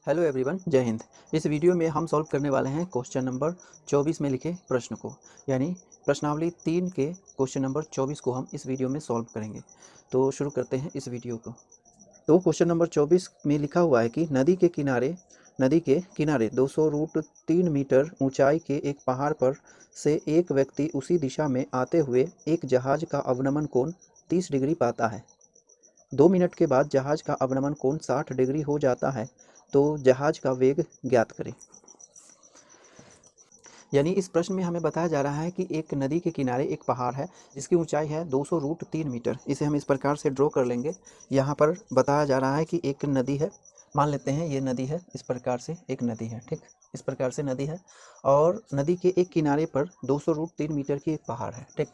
Hello everyone, जय हिंद। इस video में हम सॉल्व करने वाले हैं क्वेश्चन नंबर 24 में लिखे प्रश्न को, यानी प्रश्नावली 3 के क्वेश्चन नंबर 24 को हम इस वीडियो में सॉल्व करेंगे। तो शुरू करते हैं इस वीडियो को। तो क्वेश्चन नंबर 24 में लिखा हुआ है कि नदी के किनारे 200√3 मीटर ऊंचाई के एक पहाड़ पर से एक व्यक्ति उसी दिशा में आते हुए एक जहाज का अवनमन कोण 30 डिग्री पाता है। 2 मिनट के बाद जहाज का अवनमन कोण 60 डिग्री हो जाता है, तो जहाज का वेग ज्ञात करें। यानी इस प्रश्न में हमें बताया जा रहा है कि एक नदी के किनारे एक पहाड़ है जिसकी ऊंचाई है 200√3 मीटर। इसे हम इस प्रकार से ड्रॉ कर लेंगे। यहाँ पर बताया जा रहा है कि एक नदी है, मान लेते हैं ये नदी है, इस प्रकार से एक नदी है, ठीक, इस प्रकार से नदी है और नदी के एक किनारे पर 200√3 मीटर की एक पहाड़ है, ठीक।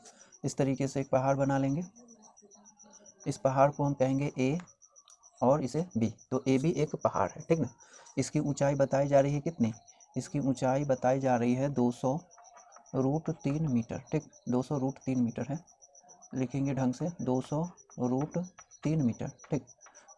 इस तरीके से एक पहाड़ बना लेंगे। इस पहाड़ को हम कहेंगे ए और इसे बी, तो ए भी एक पहाड़ है, ठीक ना। इसकी ऊंचाई बताई जा रही है कितनी, इसकी ऊंचाई बताई जा रही है 200√3 मीटर, ठीक, 200√3 मीटर है। लिखेंगे ढंग से 200√3 मीटर, ठीक,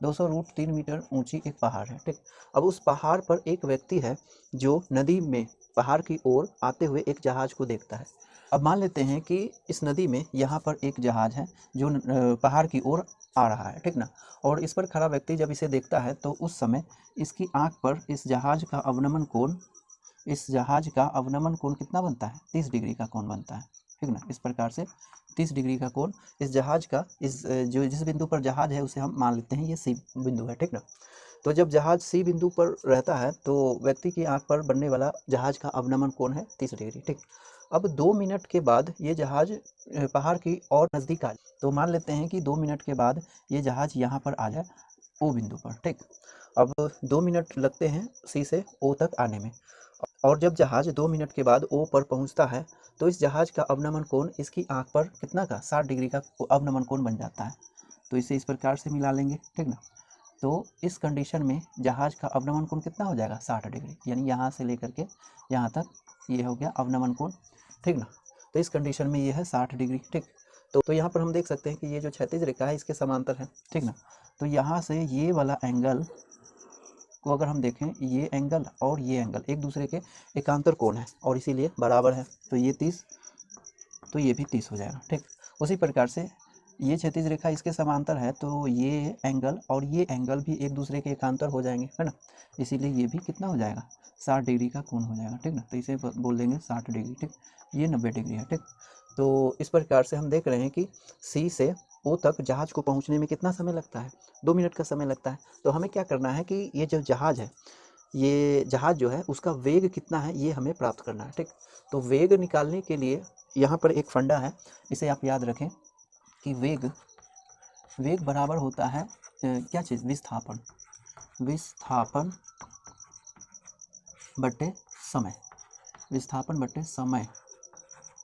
200√3 मीटर ऊंची एक पहाड़ है, ठीक। अब उस पहाड़ पर एक व्यक्ति है जो नदी में पहाड़ की ओर आते हुए एक जहाज को देखता है। अब मान लेते हैं कि इस नदी में यहाँ पर एक जहाज है जो पहाड़ की ओर आ रहा है, ठीक ना। और इस पर खड़ा व्यक्ति जब इसे देखता है तो उस समय इसकी आंख पर इस जहाज का अवनमन कोण कितना बनता है, 30 डिग्री का कोण बनता है, ठीक ना। इस प्रकार से 30 डिग्री का कोण इस जहाज का, जिस बिंदु पर जहाज है उसे हम मान लेते हैं ये सी बिंदु है, ठीक ना। तो जब जहाज सी बिंदु पर रहता है तो व्यक्ति की आंख पर बनने वाला जहाज का अवनमन कोण है 30 डिग्री, ठीक। अब 2 मिनट के बाद ये जहाज पहाड़ की और नज़दीक आ जाए, तो मान लेते हैं कि 2 मिनट के बाद ये जहाज यहाँ पर आ जाए ओ बिंदु पर, ठीक। अब 2 मिनट लगते हैं सी से ओ तक आने में, और जब जहाज 2 मिनट के बाद ओ पर पहुँचता है तो इस जहाज का अवनमन कोण इसकी आंख पर कितना का 60 डिग्री का अवनमन कोण बन जाता है। तो इसे इस प्रकार से मिला लेंगे, ठीक ना। तो इस कंडीशन में जहाज का अवनमन कोण कितना हो जाएगा, 60 डिग्री, यानी यहाँ से लेकर के यहाँ तक ये हो गया अवनमन कोण, ठीक ना। तो इस कंडीशन में ये है 60 डिग्री, ठीक। तो यहाँ पर हम देख सकते हैं कि ये जो क्षैतिज रेखा है इसके समांतर है, ठीक ना। तो यहाँ से ये वाला एंगल को अगर हम देखें, ये एंगल और ये एंगल एक दूसरे के एकांतर कोण है और इसीलिए बराबर है, तो ये 30, तो ये भी 30 हो जाएगा, ठीक। उसी प्रकार से ये क्षैतिज रेखा इसके समांतर है, तो ये एंगल और ये एंगल भी एक दूसरे के एकांतर हो जाएंगे, है ना। इसीलिए ये भी कितना हो जाएगा, 60 डिग्री का कोण हो जाएगा, ठीक ना। तो इसे बोल देंगे 60 डिग्री, ठीक। ये 90 डिग्री है, ठीक। तो इस प्रकार से हम देख रहे हैं कि सी से ओ तक जहाज को पहुंचने में कितना समय लगता है, 2 मिनट का समय लगता है। तो हमें क्या करना है कि ये जो जहाज है, ये जहाज जो है उसका वेग कितना है ये हमें प्राप्त करना है, ठीक। तो वेग निकालने के लिए यहाँ पर एक फंडा है, इसे आप याद रखें कि वेग बराबर होता है क्या चीज़, विस्थापन बटे समय। विस्थापन बटे समय,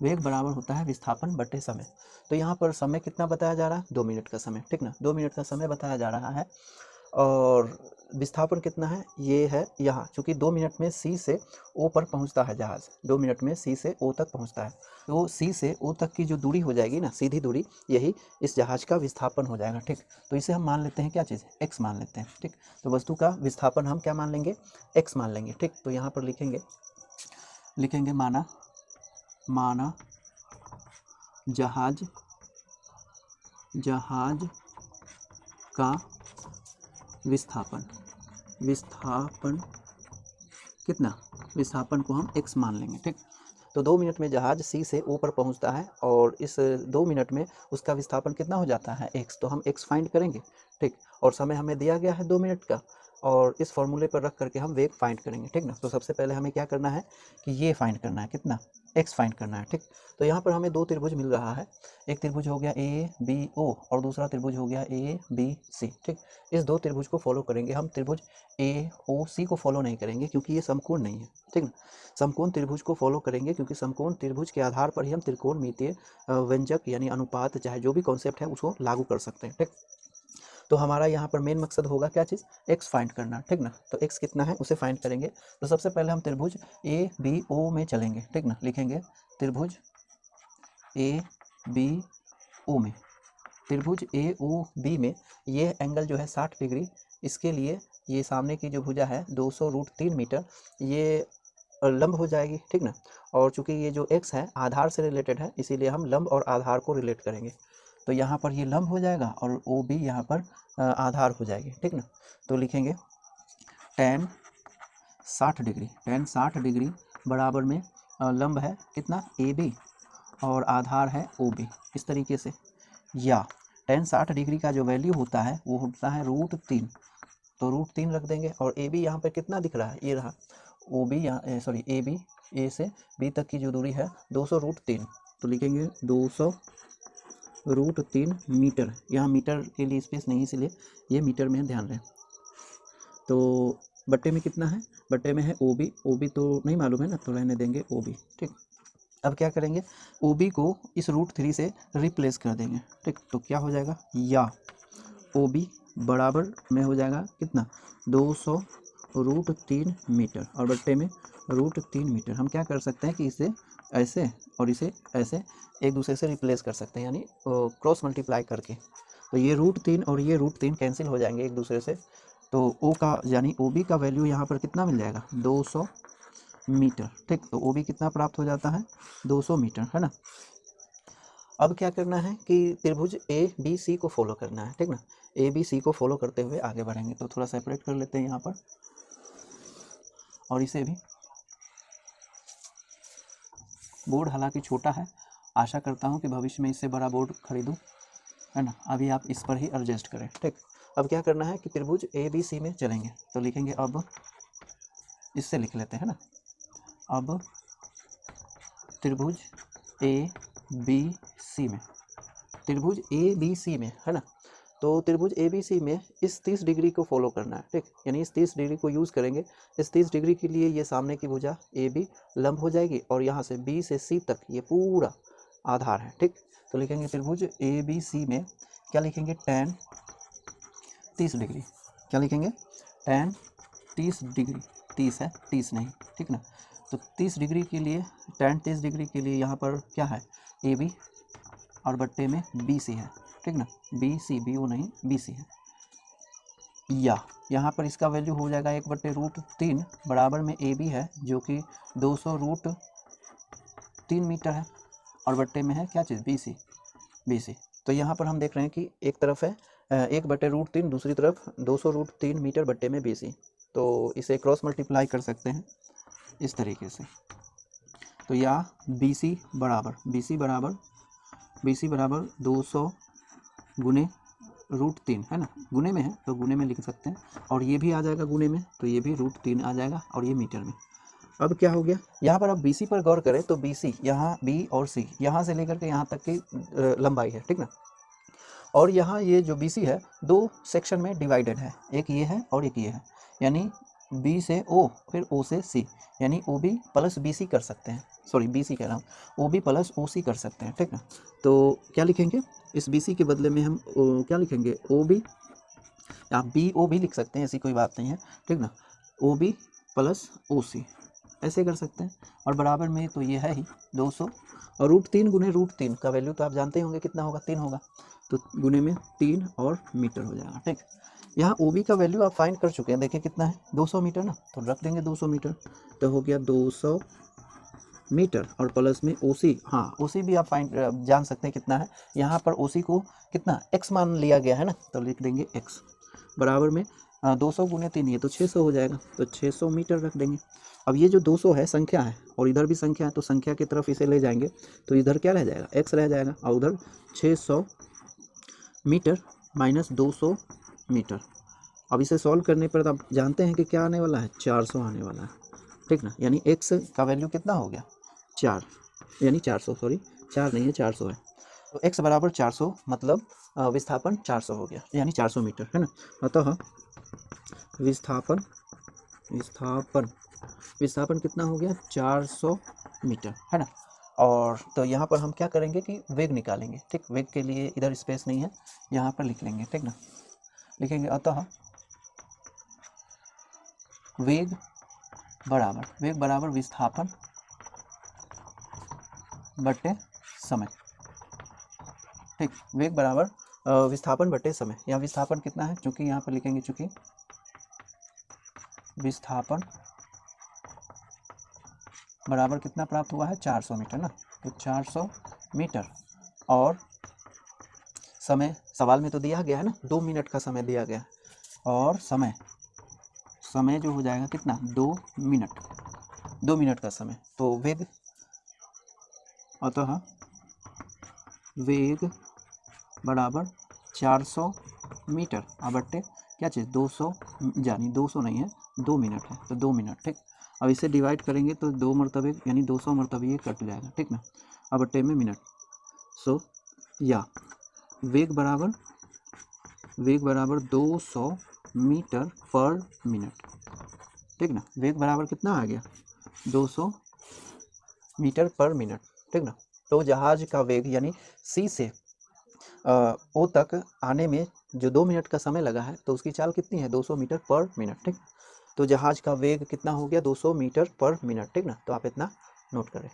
वेग बराबर होता है विस्थापन बटे समय। तो यहाँ पर समय कितना बताया जा रहा है, 2 मिनट का समय, ठीक ना। 2 मिनट का समय बताया जा रहा है और विस्थापन कितना है, ये है यहाँ, चूँकि 2 मिनट में सी से ओ पर पहुँचता है जहाज़, 2 मिनट में सी से ओ तक पहुँचता है, तो सी से ओ तक की जो दूरी हो जाएगी ना, सीधी दूरी, यही इस जहाज़ का विस्थापन हो जाएगा, ठीक। तो इसे हम मान लेते हैं क्या चीज़, एक्स मान लेते हैं, ठीक। तो वस्तु का विस्थापन हम क्या मान लेंगे, एक्स मान लेंगे, ठीक। तो यहाँ पर लिखेंगे माना जहाज का विस्थापन कितना, विस्थापन को हम x मान लेंगे, ठीक। तो 2 मिनट में जहाज सी से ओ पर पहुंचता है और इस 2 मिनट में उसका विस्थापन कितना हो जाता है, x, तो हम x फाइंड करेंगे, ठीक। और समय हमें दिया गया है 2 मिनट का और इस फॉर्मूले पर रख करके हम वेग फाइंड करेंगे, ठीक ना। तो सबसे पहले हमें क्या करना है कि ये फाइंड करना है, कितना, x फाइंड करना है, ठीक। तो यहाँ पर हमें 2 त्रिभुज मिल रहा है, एक त्रिभुज हो गया ABO और दूसरा त्रिभुज हो गया ABC, ठीक। इस 2 त्रिभुज को फॉलो करेंगे हम, त्रिभुज AOC को फॉलो नहीं करेंगे क्योंकि ये समकोण नहीं है, ठीक ना। समकोण त्रिभुज को फॉलो करेंगे क्योंकि समकोण त्रिभुज के आधार पर ही हम त्रिकोणमितीय व्यंजक यानी अनुपात, चाहे जो भी कॉन्सेप्ट है उसको लागू कर सकते हैं, ठीक। तो हमारा यहाँ पर मेन मकसद होगा क्या चीज़, एक्स फाइंड करना, ठीक ना। तो एक्स कितना है उसे फाइंड करेंगे। तो सबसे पहले हम त्रिभुज ABO में चलेंगे, ठीक ना। लिखेंगे त्रिभुज ABO में, त्रिभुज AOB में ये एंगल जो है 60 डिग्री, इसके लिए ये सामने की जो भुजा है 200√3 मीटर ये लंब हो जाएगी, ठीक ना। और चूंकि ये जो x है आधार से रिलेटेड है, इसीलिए हम लंब और आधार को रिलेट करेंगे। तो यहाँ पर ये लंब हो जाएगा और ओ बी यहाँ पर आधार हो जाएगी, ठीक ना। तो लिखेंगे tan 60 डिग्री, tan 60 डिग्री बराबर में लंब है कितना ए बी और आधार है ओ बी, इस तरीके से। या tan 60 डिग्री का जो वैल्यू होता है वो होता है √3, तो √3 रख देंगे। और ए बी यहाँ पर कितना दिख रहा है, ये रहा ओ बी, यहाँ सॉरी ए बी, ए से बी तक की जो दूरी है 200√3, तो लिखेंगे 200√3 मीटर। यहाँ मीटर के लिए स्पेस नहीं, इसलिए ये मीटर में ध्यान रहे। तो बट्टे में कितना है, बट्टे में है ओ बी, ओ बी तो नहीं मालूम है ना, तो रहने देंगे ओ बी, ठीक। अब क्या करेंगे, ओ बी को इस √3 से रिप्लेस कर देंगे, ठीक। तो क्या हो जाएगा, या ओ बी बराबर में हो जाएगा कितना 200√3 मीटर और बट्टे में √3 मीटर। हम क्या कर सकते हैं कि इसे ऐसे और इसे ऐसे एक दूसरे से रिप्लेस कर सकते हैं, यानी क्रॉस मल्टीप्लाई करके। तो ये √3 और ये √3 कैंसिल हो जाएंगे एक दूसरे से। तो ओ का यानी ओ बी का वैल्यू यहाँ पर कितना मिल जाएगा 200 मीटर, ठीक। तो ओ बी कितना प्राप्त हो जाता है 200 मीटर, है ना। अब क्या करना है कि त्रिभुज ए बी सी को फॉलो करना है, ठीक ना। ए बी सी को फॉलो करते हुए आगे बढ़ेंगे। तो थोड़ा सेपरेट कर लेते हैं यहाँ पर, और इसे भी। बोर्ड हालांकि छोटा है, आशा करता हूँ कि भविष्य में इससे बड़ा बोर्ड खरीदूँ, है ना। अभी आप इस पर ही एडजस्ट करें, ठीक। अब क्या करना है कि त्रिभुज ए बी सी में चलेंगे। तो लिखेंगे, अब इससे लिख लेते हैं ना, अब त्रिभुज ए बी सी में, त्रिभुज ए बी सी में, है ना। तो त्रिभुज ए बी सी में इस 30 डिग्री को फॉलो करना है, ठीक। यानी इस 30 डिग्री को यूज़ करेंगे। इस 30 डिग्री के लिए ये सामने की भुजा ए बी लंब हो जाएगी और यहाँ से बी से सी तक ये पूरा आधार है, ठीक। तो लिखेंगे त्रिभुज ए बी सी में क्या लिखेंगे, tan 30 डिग्री, क्या लिखेंगे tan 30 डिग्री, 30 है 30 नहीं, ठीक ना। तो 30 डिग्री के लिए, tan 30 डिग्री के लिए यहाँ पर क्या है ए बी और बट्टे में बी सी है, ठीक ना। बी सी, बी ओ नहीं, बी सी है। या यहाँ पर इसका वैल्यू हो जाएगा 1/√3 बराबर में ए बी है जो कि 200√3 मीटर है और बट्टे में है क्या चीज़ बी सी, बी सी। तो यहाँ पर हम देख रहे हैं कि एक तरफ है 1/√3, दूसरी तरफ 200√3 मीटर बट्टे में बी सी। तो इसे क्रॉस मल्टीप्लाई कर सकते हैं इस तरीके से। तो या बी सी बराबर 200 गुने √3, है ना। गुने में है तो गुने में लिख सकते हैं, और ये भी आ जाएगा गुने में, तो ये भी √3 आ जाएगा और ये मीटर में। अब क्या हो गया, यहाँ पर अब BC पर गौर करें तो BC यहाँ B और C यहाँ से लेकर के यहाँ तक की लंबाई है, ठीक ना। और यहाँ ये जो BC है 2 सेक्शन में डिवाइडेड है, एक ये है और एक ये है, यानी B से O फिर O से C, यानी OB प्लस BC कर सकते हैं, सॉरी BC कह रहा हूँ, OB प्लस OC कर सकते हैं, ठीक ना। तो क्या लिखेंगे, इस BC के बदले में हम क्या लिखेंगे OB, आप BO भी लिख सकते हैं, ऐसी कोई बात नहीं है, ठीक ना। OB प्लस OC ऐसे कर सकते हैं, और बराबर में तो ये है ही 200 और √3 गुने √3 का वैल्यू तो आप जानते होंगे कितना होगा, 3 होगा, तो गुने में 3 और मीटर हो जाएगा, ठीक। यहाँ OB का वैल्यू आप फाइंड कर चुके हैं, देखिए कितना है 200 मीटर ना, तो रख देंगे 200 मीटर, तो हो गया 200 मीटर और प्लस में OC, हाँ OC भी आप फाइंड जान सकते हैं कितना है। यहाँ पर OC को कितना x मान लिया गया है ना, तो लिख देंगे x बराबर में 200 गुने 3, ये तो 600 हो जाएगा, तो 600 मीटर रख देंगे। अब ये जो 200 है संख्या है और इधर भी संख्या है, तो संख्या की तरफ इसे ले जाएंगे तो इधर क्या रह जाएगा x रह जाएगा, और उधर 600 मीटर माइनस 200 मीटर। अब इसे सॉल्व करने पर आप जानते हैं कि क्या आने वाला है, 400 आने वाला है, ठीक ना। यानी x का वैल्यू कितना हो गया 4, यानी 400, सॉरी 4 नहीं है 400 है, तो x बराबर 400 मतलब विस्थापन 400 हो गया, यानी 400 मीटर, है ना। अतः विस्थापन कितना हो गया 400 मीटर, है ना। और तो यहाँ पर हम क्या करेंगे कि वेग निकालेंगे, ठीक। वेग के लिए इधर स्पेस नहीं है, यहाँ पर लिख लेंगे, ठीक ना। लिखेंगे अतः वेग बराबर विस्थापन बटे समय, ठीक। वेग बराबर विस्थापन बटे समय, यहाँ विस्थापन कितना है, चूँकि यहाँ पर लिखेंगे चूँकि विस्थापन बराबर कितना प्राप्त हुआ है, 400 मीटर ना, तो 400 मीटर। और समय सवाल में तो दिया गया है ना, 2 मिनट का समय दिया गया है, और समय जो हो जाएगा कितना, 2 मिनट का समय। तो वेग, अतः वेग बराबर 400 मीटर बट्टे क्या चीज़ 200, यानी 200 नहीं है, 2 मिनट है, तो 2 मिनट, ठीक। अब इसे डिवाइड करेंगे तो 2 मरतबे यानी 200 मरतबे ये कट जाएगा, ठीक ना, अब बट्टे में मिनट। सो या वेग बराबर 200 मीटर पर मिनट, ठीक ना। वेग बराबर कितना आ गया, 200 मीटर पर मिनट, ठीक ना। तो जहाज का वेग यानी सी से ओ तक आने में जो 2 मिनट का समय लगा है, तो उसकी चाल कितनी है, 200 मीटर पर मिनट, ठीक। तो जहाज का वेग कितना हो गया, 200 मीटर पर मिनट, ठीक ना। तो आप इतना नोट करें।